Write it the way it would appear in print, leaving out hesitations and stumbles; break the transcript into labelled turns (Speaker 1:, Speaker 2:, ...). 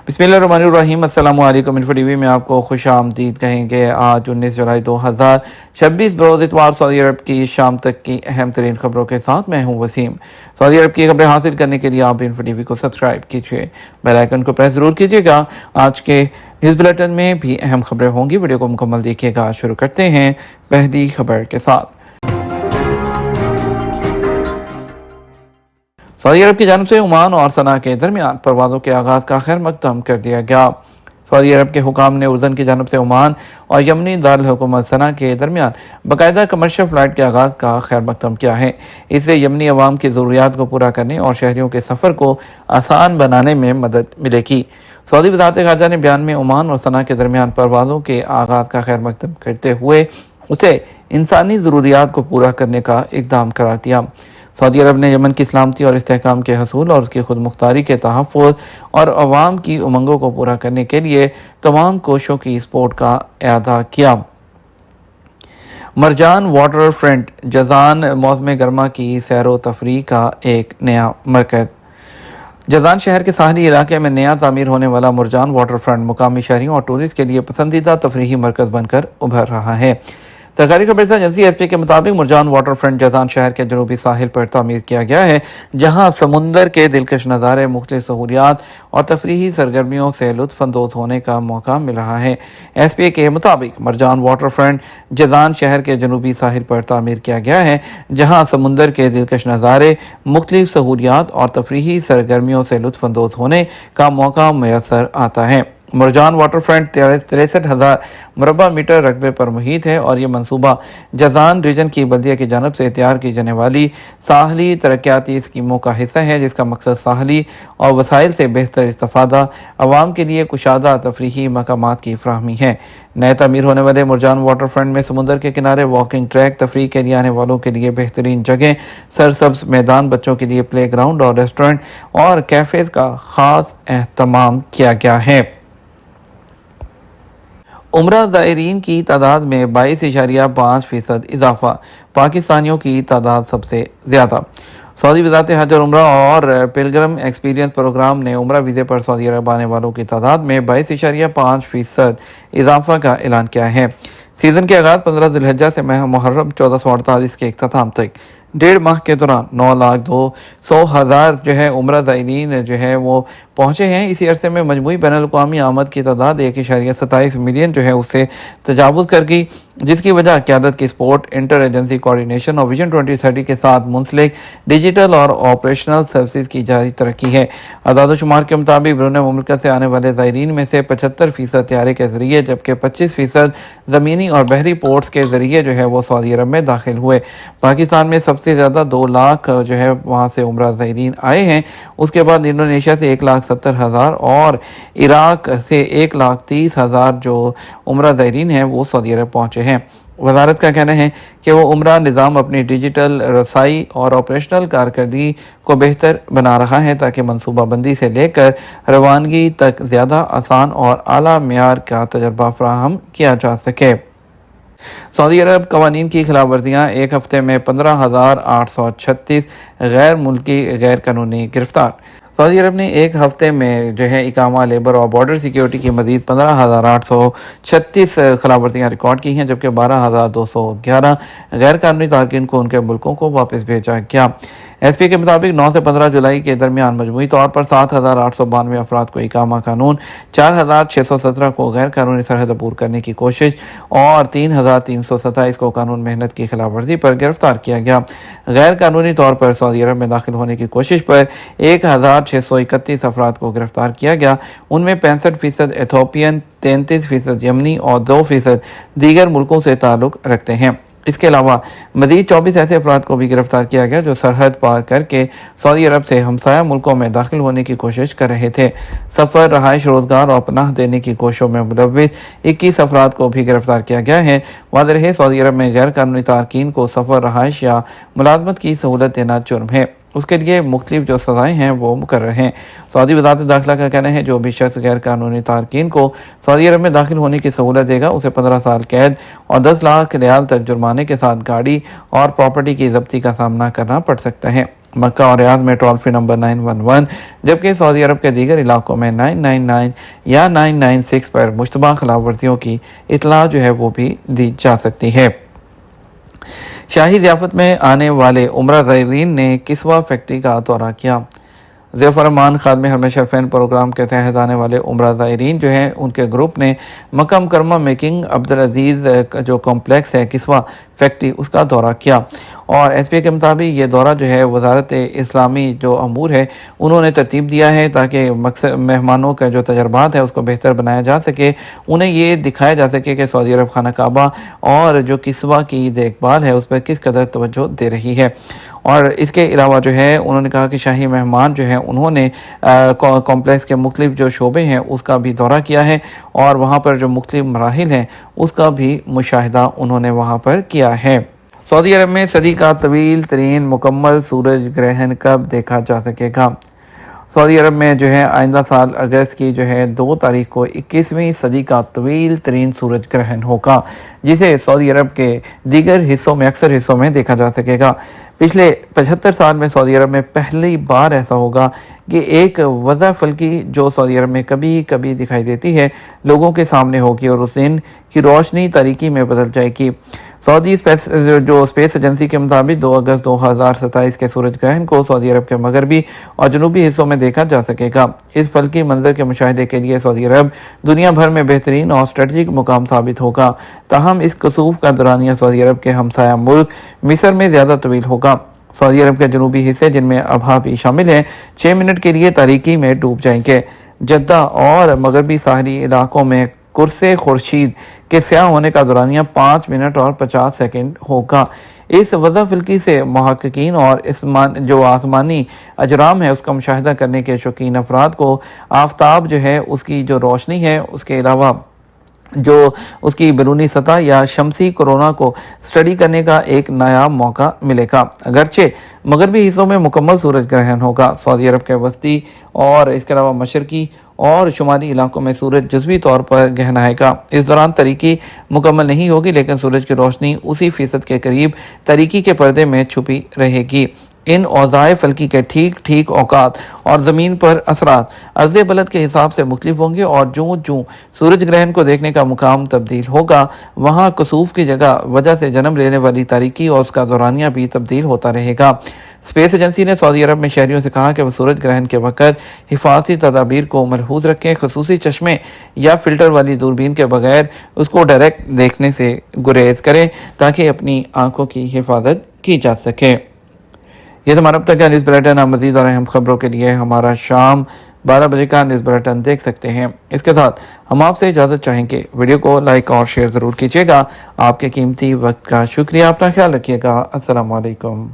Speaker 1: बिस्मिल्लाहिर्रहमानिर्रहीम। अस्सलामु अलैकुम। इन्फो टीवी में आपको खुश आमदीद कहेंगे। आज 19 जुलाई 2026 बरोज़ इतवार सऊदी अरब की शाम तक की अहम तरीन खबरों के साथ मैं हूँ वसीम। सऊदी अरब की खबरें हासिल करने के लिए आप इन्फो टीवी को सब्सक्राइब कीजिए, बेल आइकन को प्रेस ज़रूर कीजिएगा। आज के न्यूज़ बुलेटिन में भी अहम खबरें होंगी, वीडियो को मुकम्मल देखिएगा। शुरू करते हैं पहली खबर के साथ। सऊदी अरब की जानिब से ओमान और सना के दरमियान परवाज़ों के आगाज़ का खैर मकदम कर दिया गया। सऊदी अरब के हुकाम ने उर्दन की जानिब से ओमान और यमनी दारुल हुकूमत सना के दरमियान बाकायदा कमर्शियल फ़्लाइट के आगाज़ का खैर मकदम किया है। इससे यमनी अवाम की ज़रूरियात को पूरा करने और शहरियों के सफ़र को आसान बनाने में मदद मिलेगी। सऊदी वज़ारत ख़ारजा ने बयान में ओमान और सना के दरमियान परवाज़ों के आगाज़ का खैर मकदम करते हुए उसे इंसानी ज़रूरियात को पूरा करने का इक़दाम करार दिया। सऊदी अरब ने यमन की सलामती और इस्तेहकाम के हसूल और उसकी खुद मुख्तारी के तहफ़्फ़ुज़ और अवाम की उमंगों को पूरा करने के लिए तमाम कोशिशों की सपोर्ट का इआदा किया। मरजान वाटर फ्रंट जज़ान मौसम गर्मा की सैर व तफरीह का एक नया मरकज़। जज़ान शहर के साहली इलाके में नया तामीर होने वाला मरजान वाटर फ्रंट मुकामी शहरियों और टूरिस्ट के लिए पसंदीदा तफरीही मरकज़ बनकर उभर रहा है। सरकारी खबर एजेंसी एसपी के मुताबिक मरजान वाटर फ्रंट जज़ान शहर के जनूबी साहिल पर तामीर किया गया है, जहां समुंदर के दिलकश नज़ारे, मुख्तलिफ सहूलियात और तफरीही सरगर्मियों से लुत्फ़अंदोज़ होने का मौका मिल रहा है। एसपी के मुताबिक मरजान वाटर फ्रंट जज़ान शहर के जनूबी साहिल पर तामीर किया गया है, जहाँ समुंदर के दिलकश नज़ारे, मुख्तलिफ सहूलियात और तफरीही सरगर्मियों से लुत्फ़अंदोज़ होने का मौका मैसर आता है। मरजान वाटर फ्रंट 63,000 मुरबा मीटर रकबे पर मुहित है और ये मनसूबा जज़ान रीजन की बल्दिया की जानब से तैयार की जाने वाली साहली तरक्याती स्कीमों का हिस्सा है, जिसका मकसद साहली और वसाइल से बेहतर इस्तेफादा, अवाम के लिए कुशादा तफरीही मकामात की फराहमी है। नए तामीर होने वाले मरजान वाटर फ्रंट में समुंदर के किनारे वॉकिंग ट्रैक, तफरीह के लिए आने वालों के लिए बेहतरीन जगह, सरसब्ज मैदान, बच्चों के लिए प्ले ग्राउंड और रेस्टोरेंट और कैफ़ेज़ का ख़ास एहतमाम किया गया है। उम्रा ज़ायरीन की तादाद में 22.5% इजाफा, पाकिस्तानियों की तादाद सबसे ज़्यादा। सऊदी वज़ारत हज और उम्रा और पिलग्रम एक्सपीरियंस प्रोग्राम ने उम्रा वीज़े पर सऊदी अरब आने वालों की तादाद में 22.5% इजाफा का ऐलान किया है। सीज़न के आगाज़ 15 ज़ुल्हिज्जा से माह मुहर्रम 1448 के इख्तिताम तक 1.5 माह के दौरान 9,02,000 जो है उम्रा ज़ायरीन जो है वो पहुँचे हैं। इसी अरसे में मजमूई बैनुल-अक़वामी आमद की तादाद 1.27 मिलियन जो है उससे तजावुज़ कर गई, जिसकी वजह क़यादत की सपोर्ट, इंटर एजेंसी कोऑर्डिनेशन और विजन 2030 के साथ मुंसलिक डिजिटल और ऑपरेशनल सर्विसेज की जारी तरक्की है। अदाद-ओ-शुमार के मुताबिक बैरून मुल्क से आने वाले ज़ायरीन में से 75% तैयारी के ज़रिए, जबकि 25% ज़मीनी और बहरी पोर्ट्स के ज़रिए जो है वो सऊदी अरब में दाखिल हुए। पाकिस्तान में सबसे ज़्यादा 2 लाख जो है वहाँ से उम्रा ज़ायरीन आए हैं। उसके बाद इंडोनेशिया से 1,70,000 और इराक से 1,30,000 जो उम्रा ज़ायरीन हैं वो सऊदी अरब पहुँचे हैं। वज़ारत का कहना है कि वो उम्रा निज़ाम अपनी डिजिटल रसाई और ऑपरेशनल कारकर्दगी को बेहतर बना रहा है, ताकि मनसूबाबंदी से लेकर रवानगी तक ज़्यादा आसान और आला मेयार का तजर्बा फराहम किया जा सके। सऊदी अरब कवानीन की खिलाफ वर्जियाँ, एक हफ्ते में 15,836 गैर मुल्की गैर कानूनी गिरफ्तार। सऊदी अरब ने एक हफ्ते में जो है इकामा, लेबर और बॉर्डर सिक्योरिटी की मजीद 15,836 खिलाफवर्जियाँ रिकॉर्ड की हैं, जबकि 12,211 गैर कानूनी तारकिन को उनके मुल्कों को वापस भेजा गया। एसपी के मुताबिक 9 से 15 जुलाई के दरमियान मजमूई तौर पर 7,892 अफराद को इकामा कानून, 4,617 को गैर कानूनी सरहद अबूर करने की कोशिश और 3,327 को कानून मेहनत की खिलाफ वर्जी पर गिरफ्तार किया गया। गैर कानूनी तौर पर सऊदी अरब में दाखिल होने की कोशिश पर 1,631 अफराद को गिरफ्तार किया गया। उनमें 65% एथोपियन, 33% यमनी और 2% दीगर मुल्कों से ताल्लुक़ रखते हैं। इसके अलावा मज़ीद 24 ऐसे अफराद को भी गिरफ्तार किया गया जो सरहद पार करके सऊदी अरब से हमसाया मुल्कों में दाखिल होने की कोशिश कर रहे थे। सफ़र, रहाइश, रोज़गार और पनाह देने की कोशिशों में मुलव्विस 21 अफराद को भी गिरफ्तार किया गया है। वाज़ेह रहे, सऊदी अरब में गैर कानूनी तारकीन को सफ़र, रहाइश या मुलाजमत की सहूलत देना जुर्म है। उसके लिए मुख्तलिफ जो सज़ाएँ हैं वो मुकर्रर हैं। सऊदी वज़ारत दाखिला का कहना है जो भी शख्स गैर कानूनी तारकीन को सऊदी अरब में दाखिल होने की सहूलत देगा उसे 15 साल कैद और 10 लाख रियाल तक जुर्माने के साथ गाड़ी और प्रॉपर्टी की ज़ब्ती का सामना करना पड़ सकता है। مکہ اور ریاض میں ٹول فری نمبر 911، جبکہ سعودی عرب کے دیگر علاقوں میں 999 یا 996 پر مشتبہ خلاف ورزیوں کی اطلاع جو ہے وہ بھی دی جا سکتی ہے۔ شاہی ضیافت میں آنے والے عمرہ زائرین نے کسوہ فیکٹری کا دورہ کیا۔ ضیاء الرحمان خادم حرم شریفین پروگرام کے تحت آنے والے عمرہ زائرین جو ہیں ان کے گروپ نے مکہ مکرمہ میں کنگ عبدالعزیز جو کمپلیکس ہے کسوہ فیکٹری اس کا دورہ کیا، اور ایس پی اے کے مطابق یہ دورہ جو ہے وزارت اسلامی جو امور ہے انہوں نے ترتیب دیا ہے تاکہ مہمانوں کا جو تجربات ہے اس کو بہتر بنایا جا سکے، انہیں یہ دکھایا جا سکے کہ سعودی عرب خانہ کعبہ اور جو کسوہ کی دیکھ بھال ہے اس پر کس قدر توجہ دے رہی ہے۔ اور اس کے علاوہ جو ہے انہوں نے کہا کہ شاہی مہمان جو ہیں انہوں نے کمپلیکس کے مختلف جو شعبے ہیں اس کا بھی دورہ کیا ہے، اور وہاں پر جو مختلف مراحل ہیں اس کا بھی مشاہدہ انہوں نے وہاں پر کیا ہے۔ سعودی عرب میں صدی کا طویل ترین مکمل سورج گرہن کب دیکھا جا سکے گا؟ سعودی عرب میں جو ہے آئندہ سال اگست کی جو ہے 2 تاریخ کو 21ویں صدی کا طویل ترین سورج گرہن ہوگا، جسے سعودی عرب کے دیگر حصوں میں اکثر حصوں میں دیکھا جا سکے گا۔ پچھلے 75 سال میں سعودی عرب میں پہلی بار ایسا ہوگا کہ ایک وضع فلکی جو سعودی عرب میں کبھی کبھی دکھائی دیتی ہے لوگوں کے سامنے ہوگی، اور اس دن کی روشنی تاریکی میں بدل جائے گی۔ سعودی اسپیس ایجنسی کے مطابق 2 اگست 2027 کے سورج گرہن کو سعودی عرب کے مغربی اور جنوبی حصوں میں دیکھا جا سکے گا۔ اس فلکی منظر کے مشاہدے کے لیے سعودی عرب دنیا بھر میں بہترین اور اسٹریٹجک مقام ثابت ہوگا، تاہم اس کسوف کا دورانیہ سعودی عرب کے ہمسایہ ملک مصر میں زیادہ طویل ہوگا۔ سعودی عرب کے جنوبی حصے جن میں ابہا بھی شامل ہیں 6 منٹ کے لیے تاریکی میں ڈوب جائیں گے۔ جدہ اور مغربی ساحلی علاقوں میں قرص خورشید کے سیاہ ہونے کا دورانیہ 5 منٹ اور 50 سیکنڈ ہوگا۔ اس وضع فلکی سے محققین اور جو آسمانی اجرام ہے اس کا مشاہدہ کرنے کے شوقین افراد کو آفتاب جو ہے اس کی جو روشنی ہے اس کے علاوہ جو اس کی بیرونی سطح یا شمسی کورونا کو سٹڈی کرنے کا ایک نایاب موقع ملے گا۔ اگرچہ مغربی حصوں میں مکمل سورج گرہن ہوگا، سعودی عرب کے وسطی اور اس کے علاوہ مشرقی اور شمالی علاقوں میں سورج جزوی طور پر گہرائے گا۔ اس دوران تاریکی مکمل نہیں ہوگی، لیکن سورج کی روشنی اسی فیصد کے قریب تاریکی کے پردے میں چھپی رہے گی۔ ان اوضاع فلکی کے ٹھیک اوقات اور زمین پر اثرات عرض بلد کے حساب سے مختلف ہوں گے، اور جوں سورج گرہن کو دیکھنے کا مقام تبدیل ہوگا وہاں کسوف کی وجہ سے جنم لینے والی تاریکی اور اس کا دورانیہ بھی تبدیل ہوتا رہے گا۔ اسپیس ایجنسی نے سعودی عرب میں شہریوں سے کہا کہ وہ سورج گرہن کے وقت حفاظتی تدابیر کو ملحوظ رکھیں، خصوصی چشمے یا فلٹر والی دوربین کے بغیر اس کو ڈائریکٹ دیکھنے سے گریز کریں تاکہ اپنی آنکھوں کی حفاظت کی جا سکے۔ یہ ہمارا اب تک کا نیوز بلیٹن، مزید اور اہم خبروں کے لیے ہمارا شام 12 بجے کا نیوز بلیٹن دیکھ سکتے ہیں۔ اس کے ساتھ ہم آپ سے اجازت چاہیں گے، ویڈیو کو لائک اور شیئر ضرور کیجیے گا۔ آپ کے قیمتی وقت کا شکریہ، اپنا خیال رکھیے گا۔ السلام علیکم۔